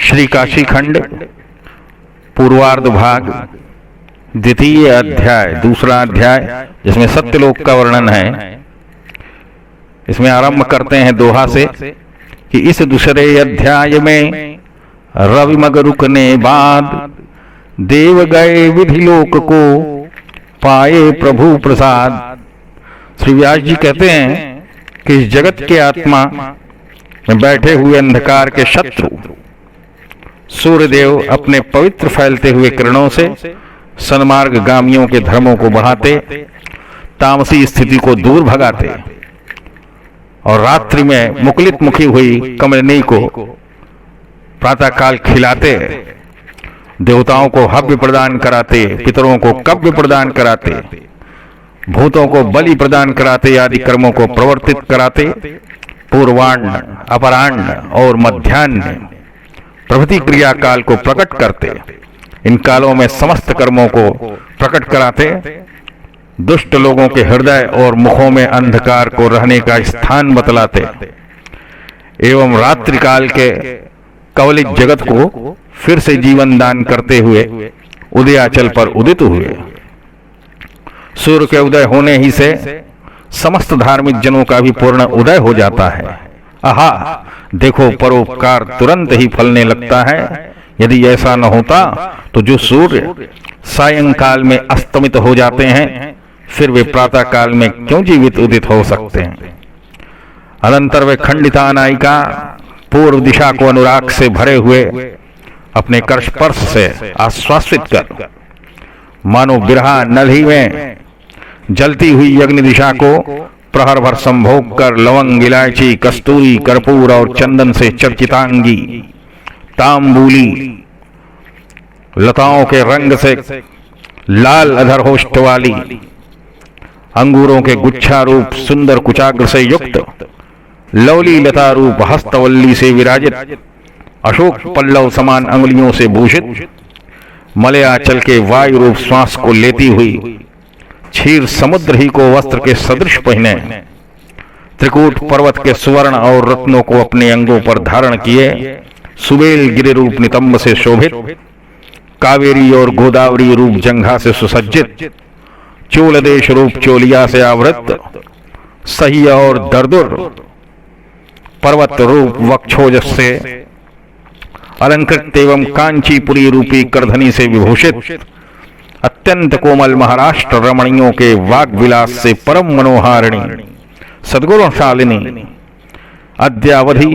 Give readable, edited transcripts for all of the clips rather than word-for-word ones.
श्री काशी खंड पूर्वार्ध भाग द्वितीय अध्याय, दूसरा अध्याय जिसमें सत्यलोक का वर्णन है। इसमें आरंभ करते हैं दोहा से कि इस दूसरे अध्याय में रविमग रुकने बाद देव गए विधि लोक को पाए प्रभु प्रसाद। श्री व्यास जी कहते हैं कि इस जगत के आत्मा में बैठे हुए अंधकार के शत्रु सूर्यदेव अपने पवित्र फैलते हुए किरणों से सन्मार्ग गामियों के धर्मों को बढ़ाते, तामसी स्थिति को दूर भगाते और रात्रि में मुकुलित मुखी हुई कमलिनी को प्रातःकाल खिलाते, देवताओं को हव्य प्रदान कराते, पितरों को कव्य प्रदान कराते, भूतों को बलि प्रदान कराते आदि कर्मों को प्रवर्तित कराते, पूर्वाह्न, अपराह्न और मध्याह्न प्रभृति क्रिया काल को प्रकट करते, इन कालों में समस्त कर्मों को प्रकट कराते, दुष्ट लोगों के हृदय और मुखों में अंधकार को रहने का स्थान बतलाते एवं रात्रि काल के कवलित जगत को फिर से जीवन दान करते हुए उदयाचल पर उदित हुए। सूर्य के उदय होने ही से समस्त धार्मिक जनों का भी पूर्ण उदय हो जाता है। आहा, देखो परोपकार तुरंत ही फलने लगता है। यदि ऐसा न होता तो जो सूर्य सायंकाल में अस्तमित हो जाते हैं फिर वे प्रातः काल में क्यों जीवित उदित हो सकते हैं। अनंतर वे खंडिता नायिका पूर्व दिशा को अनुराग से भरे हुए अपने कर स्पर्श से आश्वासित कर मानो बिरहा नल्ही में जलती हुई अग्नि दिशा को प्रहर भर संभोग कर लवंग, इलायची, कस्तूरी, कर्पूर और चंदन से चर्चितांगी तांबूली लताओं के रंग से लाल अधरहोष्ठ वाली अंगूरों के गुच्छा रूप सुंदर कुचाग्र से युक्त लवली लता रूप हस्तवल्ली से विराजित अशोक पल्लव समान अंगुलियों से भूषित मलयाचल के वायु रूप श्वास को लेती हुई क्षीर समुद्र ही को वस्त्र के सदृश पहने त्रिकूट पर्वत के सुवर्ण और रत्नों को अपने अंगों पर धारण किए सुबेल गिरि रूप नितंब से शोभित कावेरी और गोदावरी रूप जंघा से सुसज्जित चोल देश रूप चोलिया से आवृत सही और दरदुर पर्वत रूप वक्षोज से अलंकृत एवं कांचीपुरी रूपी करधनी से विभूषित अत्यंत कोमल महाराष्ट्र रमणियों के वाग विलास से परम मनोहारिणी सद्गुणशालिनी अद्यावधि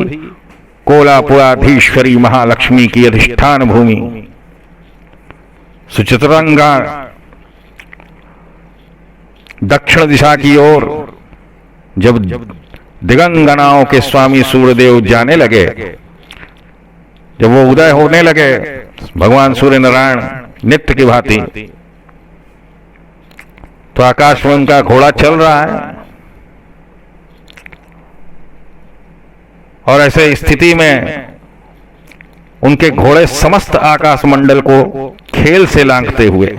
कोलापुराधीश्वरी महालक्ष्मी की अधिष्ठान भूमि सुचित्रंगा दक्षिण दिशा की ओर जब दिगंगनाओं के स्वामी सूर्यदेव जाने लगे, जब वो उदय होने लगे भगवान सूर्य नारायण नित्य की भांति, तो आकाश में उनका घोड़ा चल रहा है और ऐसे स्थिति में उनके घोड़े समस्त आकाश मंडल को खेल से लांघते हुए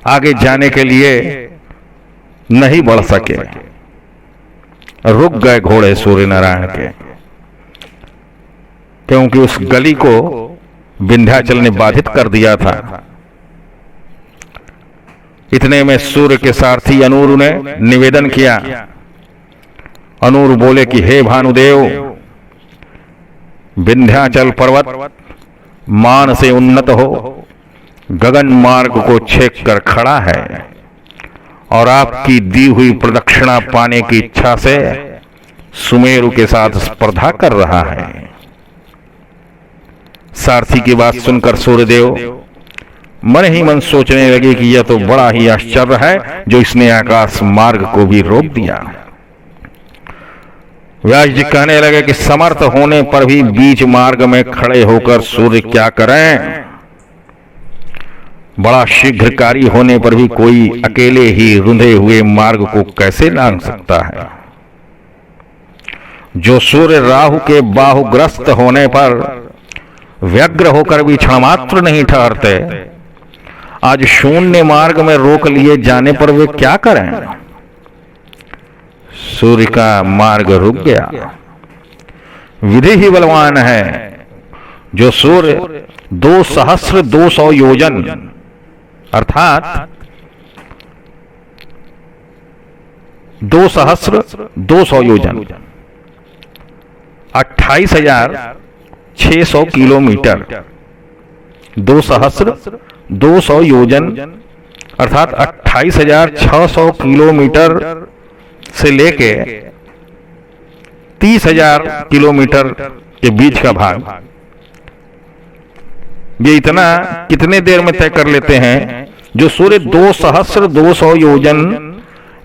आगे जाने के लिए नहीं बढ़ सके, रुक गए घोड़े सूर्य नारायण के, क्योंकि उस गली को विंध्याचल ने बाधित कर दिया था। इतने में सूर्य के सारथी अनूर ने निवेदन किया। अनूर बोले कि हे भानुदेव, विंध्याचल पर्वत मान से उन्नत हो गगन मार्ग को छेक कर खड़ा है और आपकी दी हुई प्रदक्षिणा पाने की इच्छा से सुमेरु के साथ स्पर्धा कर रहा है। सारथी की बात सुनकर सूर्यदेव मन ही मन सोचने लगे कि यह तो बड़ा ही आश्चर्य है जो इसने आकाश मार्ग को भी रोक दिया। व्यास जी कहने लगे कि समर्थ होने पर भी बीच मार्ग में खड़े होकर सूर्य क्या करें। बड़ा शीघ्रकारी होने पर भी कोई अकेले ही रुंधे हुए मार्ग को कैसे लांघ सकता है। जो सूर्य राहु के बाहुग्रस्त होने पर व्यग्र होकर भी क्षणमात्र नहीं ठहरते, आज शून्य मार्ग में रोक लिए जाने पर वे क्या करें। सूर्य का मार्ग रुक गया। विधि ही बलवान है, जो सूर्य 2,200 योजन अर्थात 2,200 योजन 28,600 किलोमीटर, 2,200 योजन अर्थात 28,600 किलोमीटर से लेके 30,000 किलोमीटर के बीच का भाग, ये इतना कितने देर में तय कर लेते हैं? जो सूर्य 2,200 योजन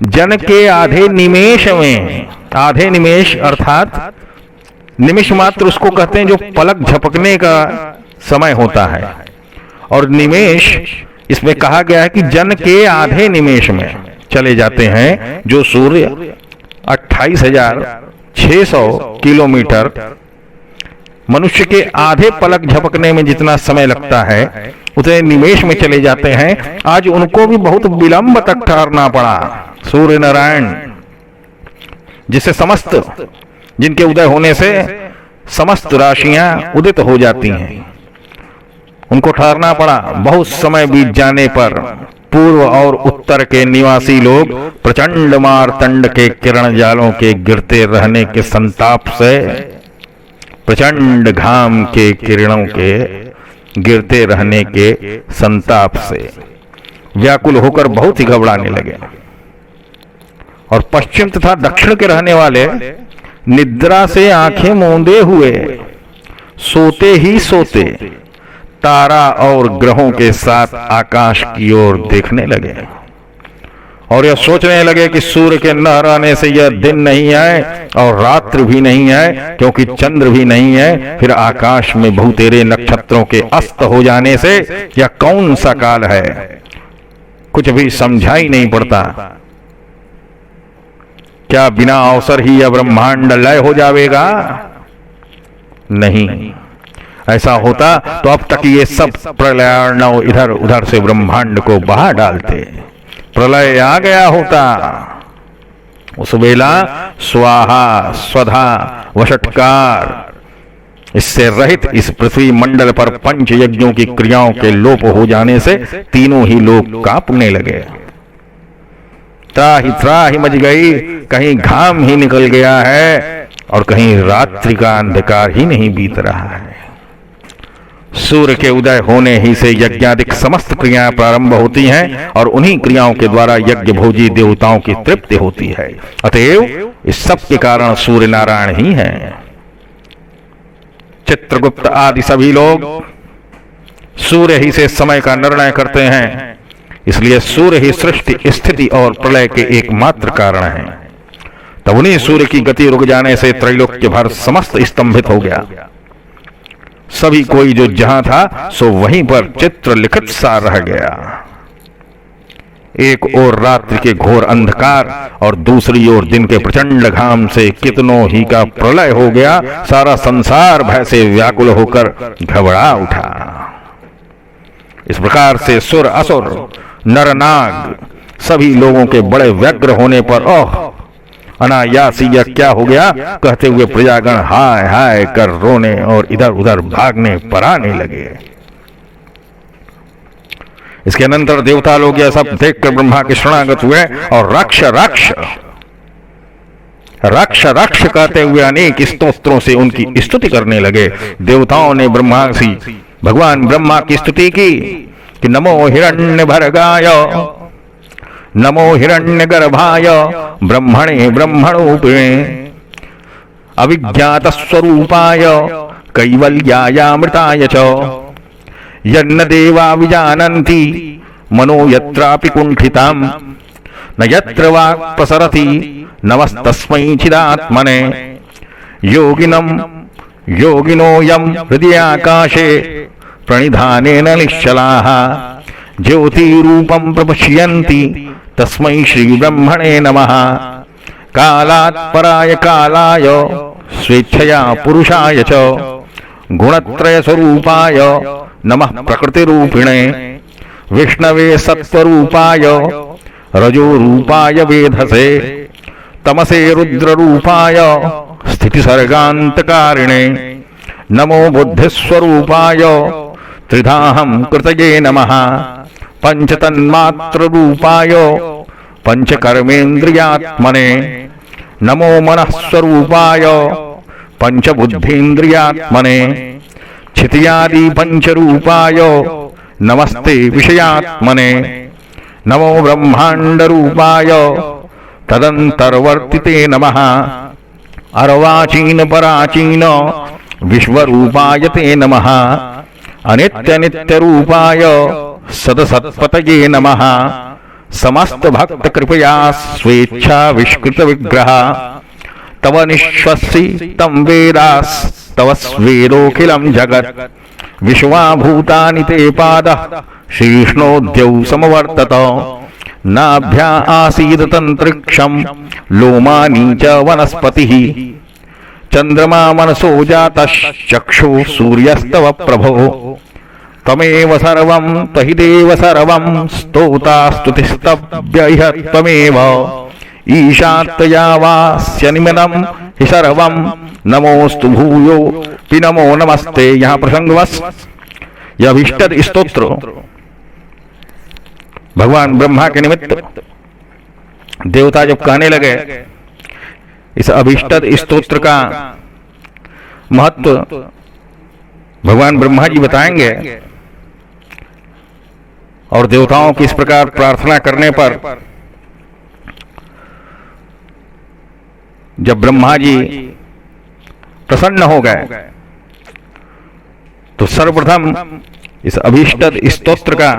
जन के आधे निमेष में, आधे निमेष अर्थात निमिष मात्र उसको कहते हैं जो पलक झपकने का समय होता है, और निमेष इसमें कहा गया है कि जन के आधे निमेष में चले जाते हैं। जो सूर्य 28,600 किलोमीटर मनुष्य के आधे पलक झपकने में जितना समय लगता है उतने निमेष में चले जाते हैं। आज उनको भी बहुत विलंब तक ठहरना पड़ा। सूर्य नारायण जिसे समस्त, जिनके उदय होने से समस्त राशियां उदित हो जाती हैं, उनको ठहरना पड़ा। बहुत समय बीत जाने पर पूर्व और उत्तर के निवासी लोग प्रचंड मारतंड के किरण जालों के गिरते रहने के संताप से, प्रचंड घाम के किरणों के गिरते रहने के संताप से व्याकुल होकर बहुत ही घबराने लगे। और पश्चिम तथा दक्षिण के रहने वाले निद्रा से आंखें मूंदे हुए सोते ही सोते तारा और ग्रहों के साथ आकाश की ओर देखने लगे और यह सोचने लगे कि सूर्य के न रहने से यह दिन नहीं है और रात्रि भी नहीं है, क्योंकि चंद्र भी नहीं है। फिर आकाश में बहुतेरे नक्षत्रों के अस्त हो जाने से यह कौन सा काल है? कुछ भी समझा ही नहीं पड़ता। क्या बिना अवसर ही यह ब्रह्मांड लय हो जाएगा? नहीं, ऐसा होता तो अब तक ये सब प्रलयार्णव इधर उधर से ब्रह्मांड को बहा डालते, प्रलय आ गया होता। उस वेला स्वाहा स्वधा वषटकार इससे रहित इस पृथ्वी मंडल पर पंच यज्ञों की क्रियाओं के लोप हो जाने से तीनों ही लोग कांपने लगे। त्राही मच गई, कहीं घाम ही निकल गया है और कहीं रात्रि का अंधकार ही नहीं बीत रहा है। सूर्य के उदय होने ही से यज्ञादिक समस्त क्रियाएं प्रारंभ होती हैं और उन्हीं क्रियाओं के द्वारा यज्ञ भोजी देवताओं की तृप्ति होती है। अतएव इस सब के कारण सूर्य नारायण ही हैं। चित्रगुप्त आदि सभी लोग सूर्य ही से समय का निर्णय करते हैं, इसलिए सूर्य ही सृष्टि स्थिति और प्रलय के एकमात्र कारण हैं। तब उन्हीं सूर्य की गति रुक जाने से त्रैलोक्य भर समस्त स्तंभित हो गया। सभी कोई जो जहां था सो वहीं पर चित्र लिखित सा रह गया। एक ओर रात्रि के घोर अंधकार और दूसरी ओर दिन के प्रचंड घाम से कितनों ही का प्रलय हो गया। सारा संसार भय से व्याकुल होकर घबरा उठा। इस प्रकार से सुर असुर नर नाग सभी लोगों के बड़े व्यग्र होने पर ओह अनायासी यह क्या हो गया कहते हुए प्रजागण हाय हाय कर रोने और इधर उधर भागने पराने लगे। इसके अनंतर देवता लोग यह सब देखकर ब्रह्मा के शरणागत हुए और रक्ष रक्ष रक्ष रक्ष कहते हुए अनेक स्तोत्रों से उनकी स्तुति करने लगे। देवताओं ने ब्रह्मा से भगवान ब्रह्मा की स्तुति की कि नमो हिरण्य भर्गाय, नमो हिरण्य गर्भाय, ब्रह्मणे ब्रह्मणोपिणे, अविज्ञात स्वरूपाय, कैवल्यायामृताय च, यन्न देवा विजानन्ति मनो यत्रापि कुण्ठिताम्, न यत्र वाक् प्रसरति नमस्तस्मै चिदात्मने, योगिनं योगिनोऽयं हृदयाकाशे प्रणिधानेन निश्चलाः, ज्योतिरूपं प्रपश्यन्ति तस्मै श्री ब्रह्मणे नमः, कालात् पराय कालाय स्वेच्छया पुरुषाय च, गुणत्रय स्वरूपाय नमः प्रकृतिरूपिणे, विष्णवे सत्वरूपाय रजोरूपाय वेधसे, तमसे रुद्ररूपाय स्थितिसर्गान्तकारिणे, नमो बुद्धिस्वरूपाय त्रिधाहं कृतये नमः। पंचतन्मात्ररूपाय पंचकर्मेन्द्रियात्मने नमो मनःस्वरूपाय पंचबुद्धीन्द्रियात्मने। क्षितियादि पंचरूपाय नमस्ते विषयात्मने। नमो ब्रह्मांडरूपाय तदंतर्वर्तिते नमः। अर्वाचीन पराचीन विश्वरूपाय ते नमः। अनित्य नित्य रूपाय सदसत्पतये नमः। समस्त भक्त कृपया स्वेच्छा विष्कृत विग्रह तव निश्वसि तं वेदास तव स्वेदोखिलं जगत्। विश्वाभूतानि ते पादः शीर्ष्णोद्यौ समवर्तत। नाभ्या आसीद तंत्रिक्षं लोमानी च वनस्पतिः। चंद्रमा मनसो जातश्चक्षु सूर्यस्तव प्रभो। तमेव सर्वं तहि देव सर्वं स्तोता स्तुतिस्तव्य इह त्वमेव। ईशात्तया वास्य निमिनं हि सर्वं नमोस्तु भूयो पि नमो नमस्ते। यहाँ प्रसंगवश यह अभीष्टद स्तोत्र भगवान ब्रह्मा के निमित्त देवता जब कहने लगे, इस अभीष्टद स्तोत्र का महत्व भगवान ब्रह्मा जी बताएंगे। और देवताओं की इस प्रकार प्रार्थना करने पर जब ब्रह्मा जी प्रसन्न हो गए तो सर्वप्रथम इस अभीष्टद स्तोत्र का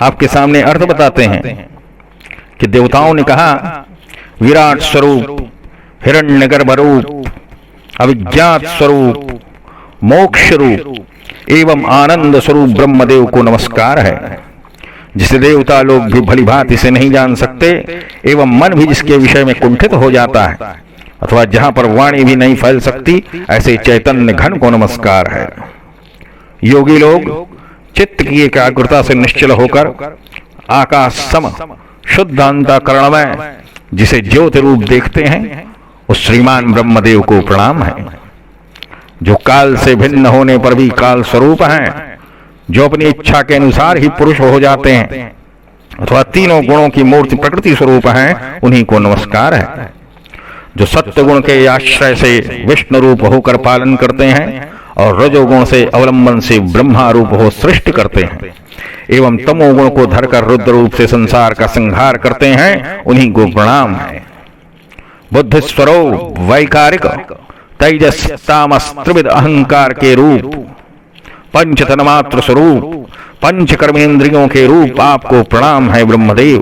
आपके सामने अर्थ बताते हैं कि देवताओं ने कहा, विराट स्वरूप, हिरण्यगर्भ रूप, अविज्ञात स्वरूप, मोक्ष रूप एवं आनंद स्वरूप ब्रह्मदेव को नमस्कार है, जिसे देवता लोग भी भली भांति से नहीं जान सकते एवं मन भी जिसके विषय में कुंठित हो जाता है अथवा जहां पर वाणी भी नहीं फैल सकती, ऐसे चैतन्य घन को नमस्कार है। योगी लोग चित्त की एकाग्रता से निश्चल होकर आकाश सम शुद्ध अंतःकरण में जिसे ज्योति रूप देखते हैं, उस श्रीमान ब्रह्मदेव को प्रणाम है। जो काल से भिन्न होने पर भी काल स्वरूप हैं, जो अपनी इच्छा के अनुसार ही पुरुष हो जाते हैं अथवा तीनों गुणों की मूर्ति प्रकृति स्वरूप हैं, उन्हीं को नमस्कार है। जो सत्य गुण के आश्रय से विष्णु रूप होकर पालन करते हैं और रजोगुण से अवलंबन से ब्रह्मा रूप हो सृष्टि करते हैं एवं तमोगुण को धरकर रुद्र रूप से संसार का संहार करते हैं, उन्हीं को प्रणाम है। बुद्धि स्वरूप वैकारिक तेजस तामस त्रिविध अहंकार के रूप, पंच तन्मात्र स्वरूप, पंच कर्मेंद्रियों के रूप आपको प्रणाम है ब्रह्मदेव।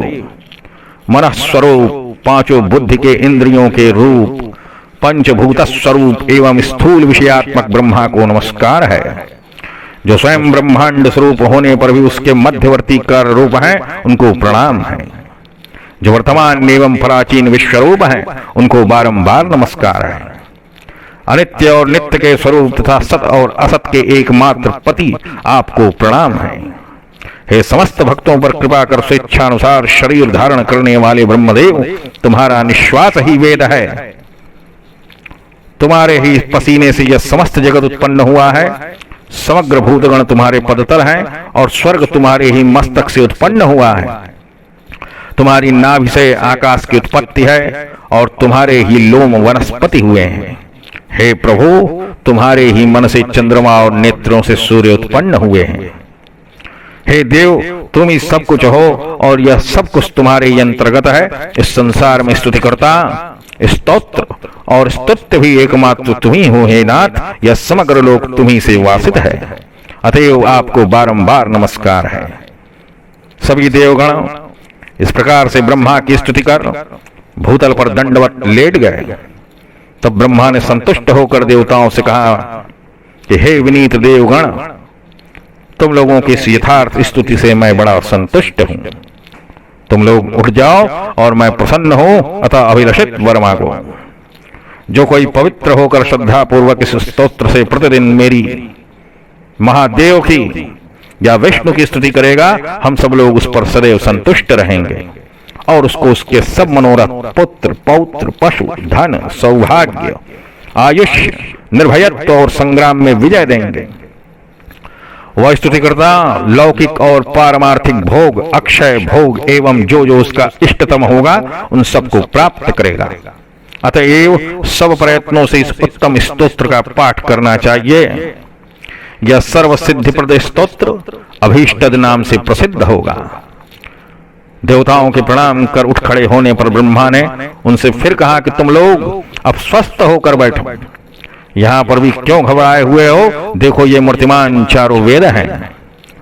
मन स्वरूप पांचों बुद्धि के इंद्रियों के रूप, पंचभूत स्वरूप एवं स्थूल विषयात्मक ब्रह्मा को नमस्कार है। जो स्वयं ब्रह्मांड स्वरूप होने पर भी उसके मध्यवर्ती कर रूप हैं, उनको प्रणाम है। जो वर्तमान एवं प्राचीन विश्वरूप हैं, उनको बारंबार नमस्कार है। अनित्य और नित्य के स्वरूप तथा सत और असत के एकमात्र पति आपको प्रणाम है। हे समस्त भक्तों पर कृपा कर स्वेच्छानुसार शरीर धारण करने वाले ब्रह्मदेव, तुम्हारा निश्वास ही वेद है। तुम्हारे ही पसीने से यह समस्त जगत उत्पन्न हुआ है। समग्र भूतगण तुम्हारे पदतल हैं और स्वर्ग तुम्हारे ही मस्तक से उत्पन्न हुआ है। तुम्हारी नाभि से आकाश की उत्पत्ति है और तुम्हारे ही लोम वनस्पति हुए हैं। हे प्रभु, तुम्हारे ही मन से चंद्रमा और नेत्रों से सूर्य उत्पन्न हुए हैं। हे देव, तुम ही सब कुछ हो और यह सब कुछ तुम्हारे ही अंतर्गत है। इस संसार में स्तुतिकर्ता, स्तोत्र और स्तुत्य भी एकमात्र तुम ही हो। हे नाथ, यह समग्र लोक तुम्ही से वासित है, अतएव आपको बारंबार नमस्कार है। सभी देवगण इस प्रकार से ब्रह्मा की स्तुति कर भूतल पर दंडवत लेट गए। तब ब्रह्मा ने संतुष्ट होकर देवताओं से कहा कि हे विनीत देवगण, तुम लोगों की इस यथार्थ स्तुति से मैं बड़ा संतुष्ट हूं। तुम लोग उठ जाओ और मैं प्रसन्न हूं, अतः अभिलषित वर मांगो। जो कोई पवित्र होकर श्रद्धा पूर्वक इस स्तोत्र से प्रतिदिन मेरी महादेव की या विष्णु की स्तुति करेगा, हम सब लोग उस पर सदैव संतुष्ट रहेंगे और उसको उसके सब मनोरथ पुत्र पौत्र पशु धन सौभाग्य आयुष्य निर्भयत्व और संग्राम में विजय देंगे। वह स्तुतिकर्ता लौकिक और पारमार्थिक भोग, अक्षय भोग एवं जो जो उसका इष्टतम होगा उन सबको प्राप्त करेगा। अतएव सब प्रयत्नों से इस उत्तम स्तोत्र का पाठ करना चाहिए। यह सर्व सिद्धि प्रद स्तोत्र अभीष्टद नाम से प्रसिद्ध होगा। देवताओं के प्रणाम कर उठ खड़े होने पर ब्रह्मा ने उनसे फिर कहा कि तुम लोग अब स्वस्थ होकर बैठो। यहां पर भी क्यों घबराए हुए हो? देखो ये मूर्तिमान चारों वेद हैं।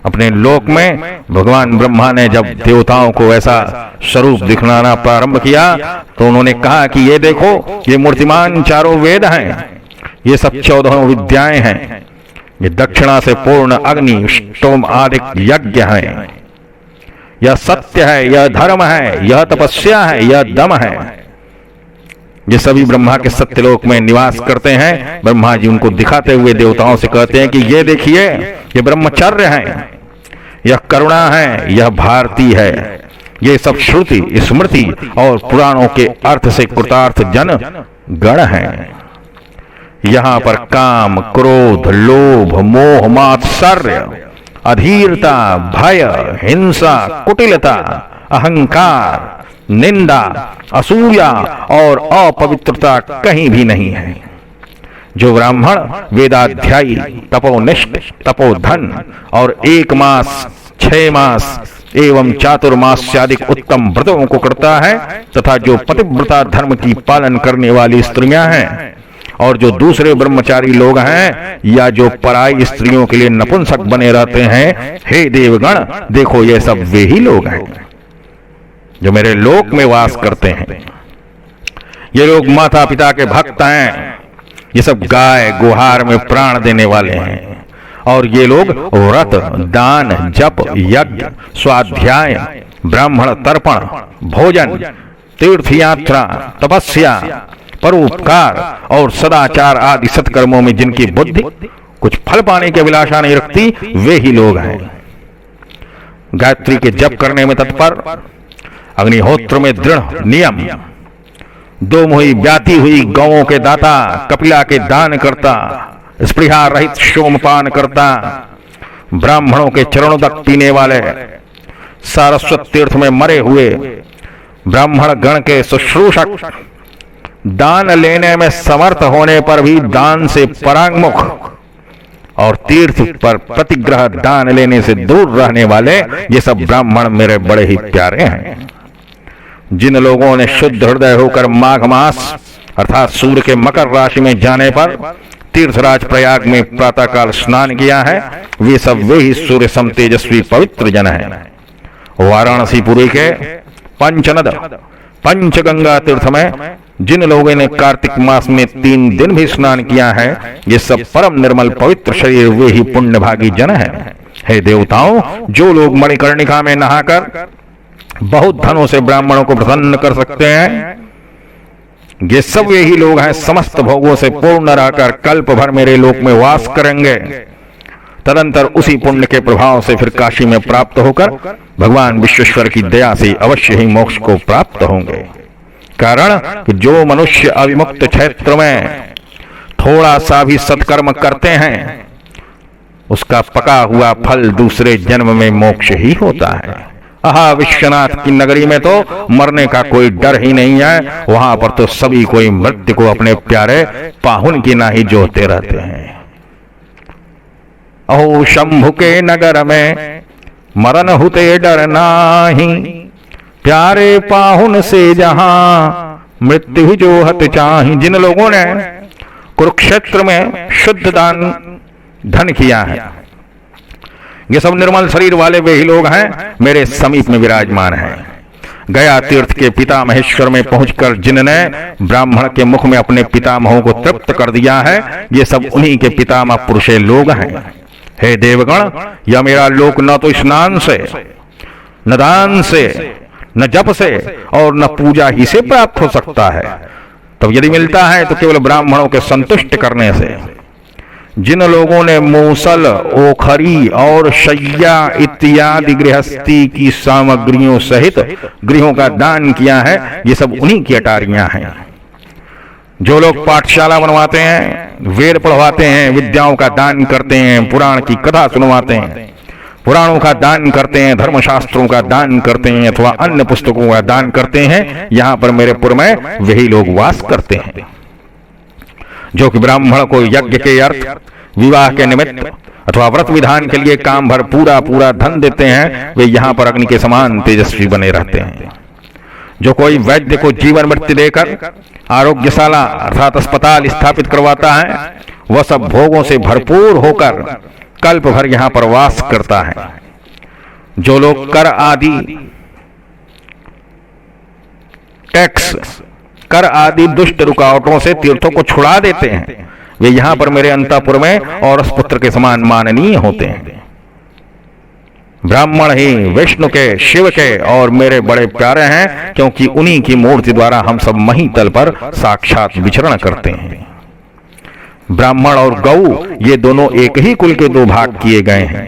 अपने लोक में भगवान ब्रह्मा ने जब देवताओं को ऐसा स्वरूप दिखलाना प्रारंभ किया तो उन्होंने कहा कि ये देखो ये मूर्तिमान चारों वेद हैं, ये सब 14 विद्याएं हैं, ये दक्षिणा से पूर्ण अग्नि स्तोम आदि यज्ञ हैं, यह सत्य है, यह धर्म है, यह तपस्या है, यह दम है। ये सभी ब्रह्मा के सत्यलोक में निवास करते हैं। ब्रह्मा जी उनको दिखाते हुए देवताओं से कहते हैं कि ये देखिए ये ब्रह्मचर्य है, यह करुणा है, यह भारती है, ये सब श्रुति स्मृति और पुराणों के अर्थ से कृतार्थ जन गण हैं। यहां पर काम, क्रोध, लोभ, मोह, मात्सर्य, अधीरता, भय, हिंसा, कुटिलता, अहंकार, निंदा, असूया और अपवित्रता कहीं भी नहीं है। जो ब्राह्मण वेदाध्यायी, तपोनिष्ठ, तपोधन और 1 मास, 6 मास एवं चातुर्मास्यादिक उत्तम व्रतों को करता है तथा जो पतिव्रता धर्म की पालन करने वाली स्त्रियां हैं और जो दूसरे ब्रह्मचारी लोग हैं या जो पराई स्त्रियों के लिए नपुंसक बने रहते हैं, हे देवगण देखो ये सब वे ही लोग हैं जो मेरे लोक में वास करते हैं। ये लोग माता पिता के भक्त हैं, ये सब गाय गुहार में प्राण देने वाले हैं और ये लोग व्रत, दान, जप, यज्ञ, स्वाध्याय, ब्राह्मण तर्पण, भोजन, तीर्थ यात्रा, तपस्या, परोपकार और सदाचार आदि सत्कर्मों में जिनकी बुद्धि कुछ फल पाने की अभिलाषा नहीं रखती वे ही लोग हैं। गायत्री के जप करने में तत्पर, अग्निहोत्र में दृढ़ नियम, 2 मुही ब्याती हुई गौओं के दाता, कपिला के दान करता, स्पृहा रहित सोमपान करता, ब्राह्मणों के चरणों तक पीने वाले, सारस्वत तीर्थ में मरे हुए ब्राह्मण गण के शुश्रूषक, दान लेने में समर्थ होने पर भी दान से परांगमुख और तीर्थ पर प्रतिग्रह दान लेने से दूर रहने वाले ये सब ब्राह्मण मेरे बड़े ही प्यारे हैं। जिन लोगों ने शुद्ध हृदय होकर माघ मास अर्थात सूर्य के मकर राशि में जाने पर तीर्थराज प्रयाग में प्रातःकाल स्नान किया है वे सब वे ही सूर्य सम तेजस्वी पवित्र जन हैं। वाराणसीपुरी के पंचनद पंचगंगा तीर्थ में जिन लोगों ने कार्तिक मास में 3 दिन भी स्नान किया है ये सब परम निर्मल पवित्र शरीर वे ही पुण्यभागी जन हैं। हे देवताओं, जो लोग मणिकर्णिका में नहाकर बहुत धनों से ब्राह्मणों को प्रसन्न कर सकते हैं ये सब यही लोग हैं। समस्त भोगों से पूर्ण रहकर कल्प भर मेरे लोक में वास करेंगे। तदंतर उसी पुण्य के प्रभाव से फिर काशी में प्राप्त होकर भगवान विश्वेश्वर की दया से अवश्य ही मोक्ष को प्राप्त होंगे। कारण कि जो मनुष्य अविमुक्त क्षेत्र में थोड़ा सा भी सत्कर्म करते हैं उसका पका हुआ फल दूसरे जन्म में मोक्ष ही होता है। विश्वनाथ की नगरी में तो मरने का कोई डर ही नहीं है, वहां पर तो सभी कोई मृत्यु को अपने प्यारे पाहुन की ना ही जोहते रहते हैं। अहो शंभु के नगर में मरण हुते डर नाही, प्यारे पाहुन से जहां मृत्यु जोहत चाही। जिन लोगों ने कुरुक्षेत्र में शुद्ध दान धन किया है ये सब निर्मल शरीर वाले वे ही लोग हैं मेरे समीप में विराजमान हैं। गया तीर्थ के पिता महेश्वर में पहुंचकर जिनने ब्राह्मण के मुख में अपने पितामहों को तृप्त कर दिया है ये सब उन्हीं के पितामह पुरुषे लोग हैं। हे देवगण, यह मेरा लोक न तो स्नान से, न दान से, न जप से और न पूजा ही से प्राप्त हो सकता है। तब यदि मिलता है तो केवल ब्राह्मणों के संतुष्ट करने से। जिन लोगों ने मूसल, ओखरी और शैया इत्यादि गृहस्थी की सामग्रियों सहित गृहों का दान किया है ये सब उन्हीं की अटारियां हैं। जो लोग पाठशाला बनवाते हैं, वेद पढ़वाते हैं, विद्याओं का दान करते हैं, पुराण की कथा सुनवाते हैं, पुराणों का दान करते हैं, धर्मशास्त्रों का दान करते हैं अथवा अन्य पुस्तकों का दान करते हैं, यहां पर मेरे पुर में वही लोग वास करते हैं। जो कि ब्राह्मण को यज्ञ के अर्थ, विवाह के निमित्त अथवा व्रत विधान के लिए काम भर पूरा पूरा धन देते हैं, वे यहां पर अग्नि के समान तेजस्वी बने रहते हैं। जो कोई वैद्य को जीवन मृत्यु देकर आरोग्यशाला अर्थात अस्पताल स्थापित करवाता है, वह सब भोगों से भरपूर होकर कल्प भर यहां पर वास करता है। जो लोग कर आदि टैक्स, कर आदि दुष्ट रुकावटों से तीर्थों को छुड़ा देते हैं, वे यहां पर मेरे अंतःपुर में और उस पुत्र के समान माननीय होते हैं। ब्राह्मण ही विष्णु के, शिव के और मेरे बड़े प्यारे हैं, क्योंकि उन्हीं की मूर्ति द्वारा हम सब महीतल पर साक्षात विचरण करते हैं। ब्राह्मण और गौ ये दोनों एक ही कुल के दो भाग किए गए हैं,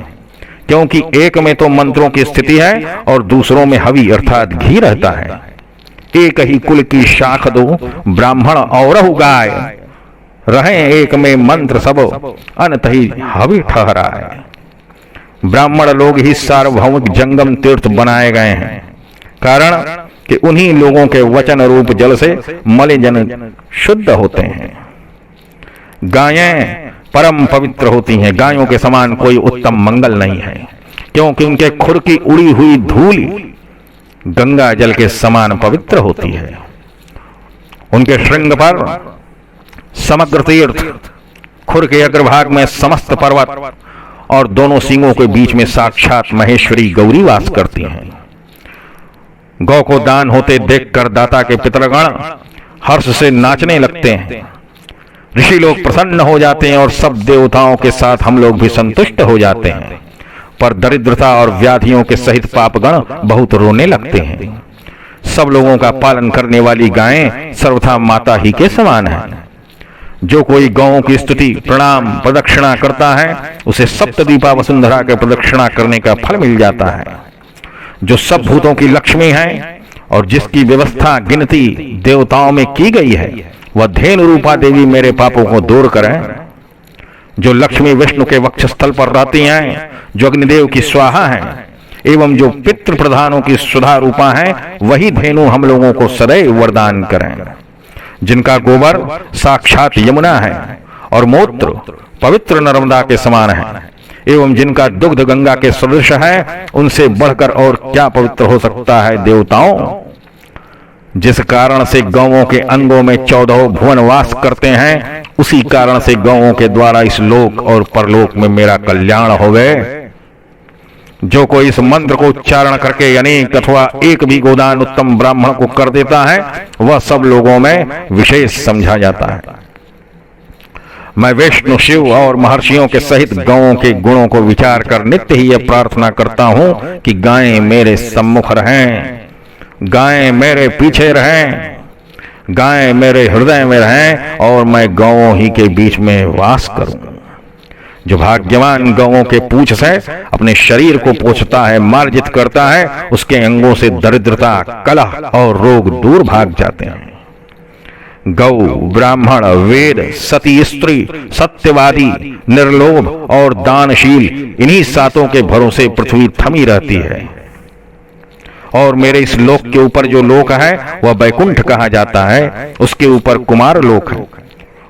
क्योंकि एक में तो मंत्रों की स्थिति है और दूसरों में हवि अर्थात घी रहता है। एक ही कुल की शाख दो, ब्राह्मण और गाय रहे एक में मंत्र सब, अनत ही हवि ठहराए। ब्राह्मण लोग ही सार्वभौमिक जंगम तीर्थ बनाए गए हैं, कारण कि उन्हीं लोगों के वचन रूप जल से मलिन शुद्ध होते हैं। गायें परम पवित्र होती हैं, गायों के समान कोई उत्तम मंगल नहीं है, क्योंकि उनके खुर की उड़ी हुई धूल गंगा जल के समान पवित्र होती है। उनके श्रृंग पर समग्र तीर्थ, खुर के अग्रभाग में समस्त पर्वत और दोनों सींगों के बीच में साक्षात महेश्वरी गौरी वास करती हैं। गौ को दान होते देखकर दाता के पितरगण हर्ष से नाचने लगते हैं, ऋषि लोग प्रसन्न हो जाते हैं और सब देवताओं के साथ हम लोग भी संतुष्ट हो जाते हैं। पर दरिद्रता और व्याधियों के सहित पापगण बहुत रोने लगते हैं। सब लोगों का पालन करने वाली गायें सर्वथा माता ही के समान है। जो कोई गौओं की स्तुति, प्रणाम, प्रदक्षिणा करता है, उसे सप्तदीपा वसुंधरा के प्रदक्षिणा करने का फल मिल जाता है। जो सब भूतों की लक्ष्मी है और जिसकी व्यवस्था गिनती देवताओं में की गई है, वह धेनु रूपा देवी मेरे पापों को दूर करे। जो लक्ष्मी विष्णु के वक्षस्थल पर रहती हैं, जो अग्निदेव की स्वाहा है एवं जो पितृ प्रधानों की सुधा रूपा है, वही धेनु हम लोगों को सदैव वरदान करें। जिनका गोबर साक्षात यमुना है और मूत्र पवित्र नर्मदा के समान है, एवं जिनका दुग्ध गंगा के सदृश है, उनसे बढ़कर और क्या पवित्र हो सकता है देवताओं। जिस कारण से गौओं के अंगों में 14 भुवन वास करते हैं, उसी कारण से गौओं के द्वारा इस लोक और परलोक में मेरा कल्याण हो गए। जो कोई इस मंत्र को उच्चारण करके अनेक अथवा एक भी गोदान उत्तम ब्राह्मण को कर देता है, वह सब लोगों में विशेष समझा जाता है। मैं विष्णु, शिव और महर्षियों के सहित गौओं के गुणों को विचार कर नित्य ही यह प्रार्थना करता हूं कि गायें मेरे सम्मुख रहें, गायें मेरे पीछे रहें, गायें मेरे हृदय में रहें और मैं गौओं ही के बीच में वास करूं। जो भाग्यवान गौओं के पूंछ से अपने शरीर को पोंछता है, मार्जित करता है, उसके अंगों से दरिद्रता, कलह और रोग दूर भाग जाते हैं। गौ, ब्राह्मण, वेद, सती स्त्री, सत्यवादी, निर्लोभ और दानशील, इन्हीं सातों के भरोसे पृथ्वी थमी रहती है। और मेरे इस लोक के ऊपर जो लोक है वह बैकुंठ कहा जाता है, उसके ऊपर कुमार लोक है,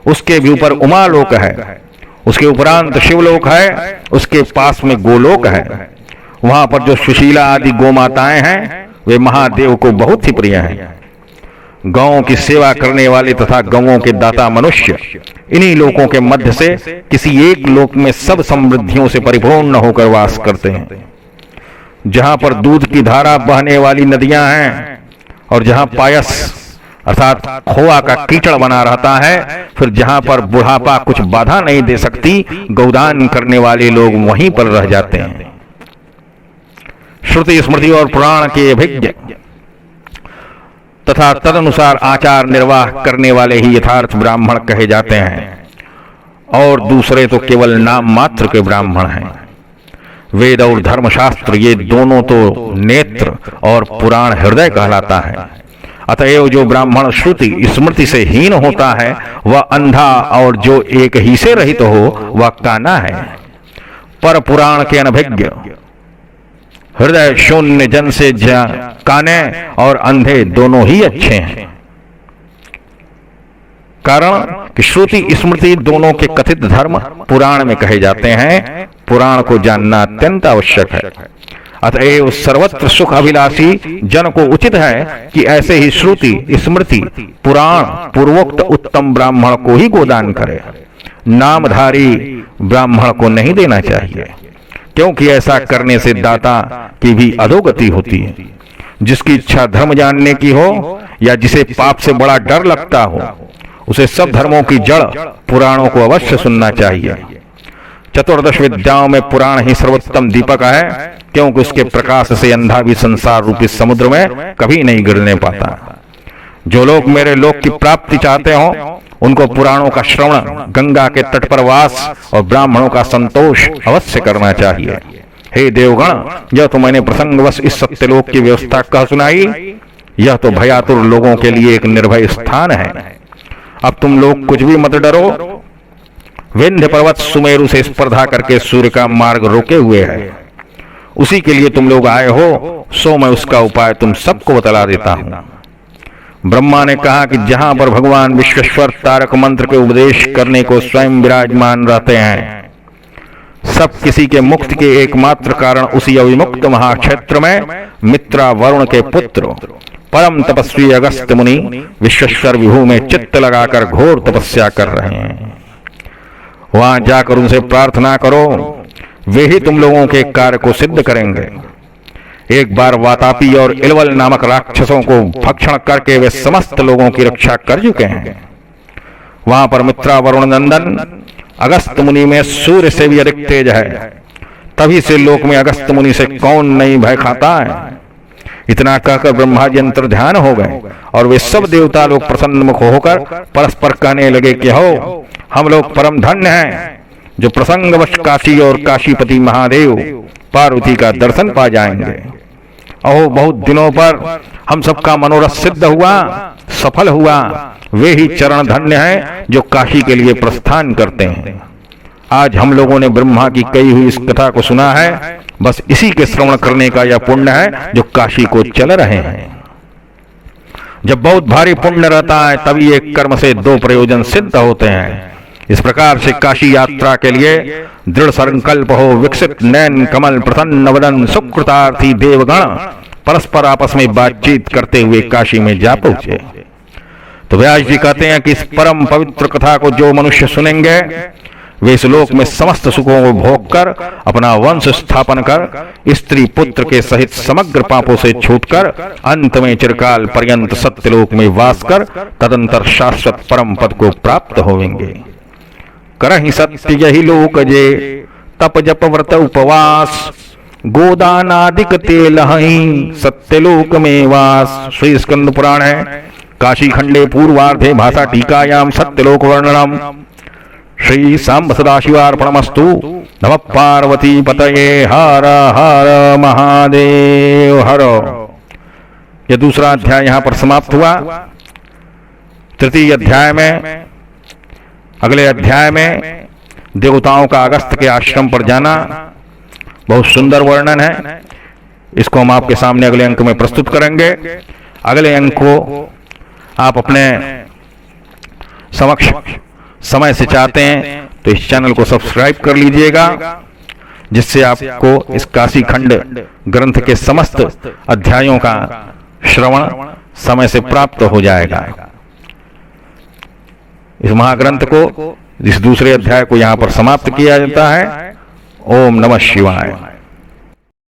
उसके भी ऊपर उमा लोक है, उसके उपरांत शिवलोक है, उसके पास में गोलोक है। वहां पर जो सुशीला आदि गोमाताएं हैं, वे महादेव को बहुत ही प्रिय हैं। गौओं की सेवा करने वाले तथा गौओं के दाता मनुष्य इन्हीं लोकों के मध्य से किसी एक लोक में सब समृद्धियों से परिपूर्ण होकर वास करते हैं। जहां पर दूध की धारा बहने वाली नदियां हैं और जहां पायस अर्थात खोआ का कीचड़ बना रहता है, फिर जहां पर बुढ़ापा कुछ बाधा नहीं दे सकती, गौदान करने वाले लोग वहीं पर रह जाते हैं। श्रुति, स्मृति और पुराण के अभिज्ञ तथा तदनुसार आचार निर्वाह करने वाले ही यथार्थ ब्राह्मण कहे जाते हैं, और दूसरे तो केवल नाम मात्र के ब्राह्मण हैं। वेद और धर्मशास्त्र ये दोनों तो नेत्र और पुराण हृदय कहलाता है। अतएव जो ब्राह्मण श्रुति स्मृति से हीन होता है वह अंधा, और जो एक ही से रहित हो वह काना है। पर पुराण के अनभिज्ञ हृदय शून्य जन से काने और अंधे दोनों ही अच्छे हैं। कारण कि श्रुति स्मृति दोनों के कथित धर्म पुराण में कहे जाते हैं। पुराण को जानना अत्यंत आवश्यक है। अतएव सर्वत्र सुख अभिलाषी जन को उचित है कि ऐसे ही श्रुति स्मृति पुराण पूर्वोक्त उत्तम ब्राह्मण को ही गोदान करे, नामधारी ब्राह्मण को नहीं देना चाहिए, क्योंकि ऐसा करने से दाता की भी अधोगति होती है। जिसकी इच्छा धर्म जानने की हो या जिसे पाप से बड़ा डर लगता हो, उसे सब धर्मों की जड़ पुराणों को अवश्य सुनना चाहिए। चतुर्दश विद्याओं में पुराण ही सर्वोत्तम दीपक है, क्योंकि उसके प्रकाश से अंधा भी संसार रूपी समुद्र में कभी नहीं गिरने पाता। जो लोग मेरे लोक की प्राप्ति चाहते हो उनको पुराणों का श्रवण, गंगा के तट पर वास और ब्राह्मणों का संतोष अवश्य करना चाहिए। हे देवगण, यह तो मैंने प्रसंगवश इस सत्यलोक की व्यवस्था कह सुनाई। यह तो भयातुर लोगों के लिए एक निर्भय स्थान है। अब तुम लोग कुछ भी मत डरो। विंध्य पर्वत सुमेरु से स्पर्धा करके सूर्य का मार्ग रोके हुए है। उसी के लिए तुम लोग आए हो, सो मैं उसका उपाय तुम सबको बतला देता हूं। ब्रह्मा ने कहा कि जहां पर भगवान विश्वेश्वर तारक मंत्र के उपदेश करने को स्वयं विराजमान रहते हैं, सब किसी के मुक्ति के एकमात्र कारण उसी अविमुक्त महाक्षेत्र में मित्रा वरुण के पुत्र परम तपस्वी अगस्त्य मुनि विश्वेश्वर विभू में चित्त लगाकर घोर तपस्या कर रहे हैं। वहां जाकर उनसे प्रार्थना करो, वे ही तुम लोगों के कार्य को सिद्ध करेंगे। एक बार वातापी और इलवल नामक राक्षसों को भक्षण करके वे समस्त लोगों की रक्षा कर चुके हैं। वहां पर मित्रा वरुण नंदन अगस्त्य मुनि में सूर्य से भी अधिक तेज है। तभी से लोक में अगस्त्य मुनि से कौन नहीं भय खाता है। इतना कहकर ब्रह्मा जी अंतर ध्यान हो गए और वे सब देवता लोग प्रसन्न मुख होकर परस्पर कहने लगे कि हो, हम लोग परम धन्य हैं जो प्रसंगवश काशी और काशीपति महादेव पार्वती का दर्शन पा जाएंगे। अहो, बहुत दिनों पर हम सबका मनोरथ सिद्ध हुआ, सफल हुआ। वे ही चरण धन्य हैं जो काशी के लिए प्रस्थान करते हैं। आज हम लोगों ने ब्रह्मा की कही हुई इस कथा को सुना है। बस इसी के श्रवण करने का यह पुण्य है जो काशी को चल रहे हैं। जब बहुत भारी पुण्य रहता है तभी एक कर्म से दो प्रयोजन सिद्ध होते हैं। इस प्रकार से काशी यात्रा के लिए दृढ़ संकल्प हो विकसित नैन कमल प्रसन्न वदन सुकृतार्थी देवगण परस्पर आपस में बातचीत करते हुए काशी में जा पहुंचे। तो व्यास जी कहते हैं कि इस परम पवित्र कथा को जो मनुष्य सुनेंगे वे इस लोक में समस्त सुखों को भोग कर अपना वंश स्थापन कर स्त्री पुत्र के सहित समग्र पापों से छूटकर अंत में चिरकाल पर्यंत सत्यलोक में वास कर तदंतर शाश्वत परम पद को प्राप्त होवेंगे। करहि सत्य यही लोक जे तप जप व्रत उपवास गोदानादिक ते लहहि सत्यलोक में वास। श्री स्कंद पुराण है काशी खंडे पूर्वार्धे भाषा टीकायाम सत्यलोक वर्णनम। श्री सांब सदाशिवार्पणमस्तु। नमः पार्वती पतये हर हर महादेव हर। यह दूसरा अध्याय यहां पर समाप्त हुआ। तृतीय अध्याय में अगले अध्याय में देवताओं का अगस्त्य के आश्रम पर जाना बहुत सुंदर वर्णन है। इसको हम आपके सामने अगले अंक में प्रस्तुत करेंगे। अगले अंक को आप अपने समक्ष समय से चाहते हैं तो इस चैनल को सब्सक्राइब कर लीजिएगा, जिससे आपको इस काशी खंड ग्रंथ के समस्त अध्यायों का श्रवण समय से प्राप्त हो जाएगा। इस महाग्रंथ को इस दूसरे अध्याय को यहां पर समाप्त किया जाता है। ओम नमः शिवाय।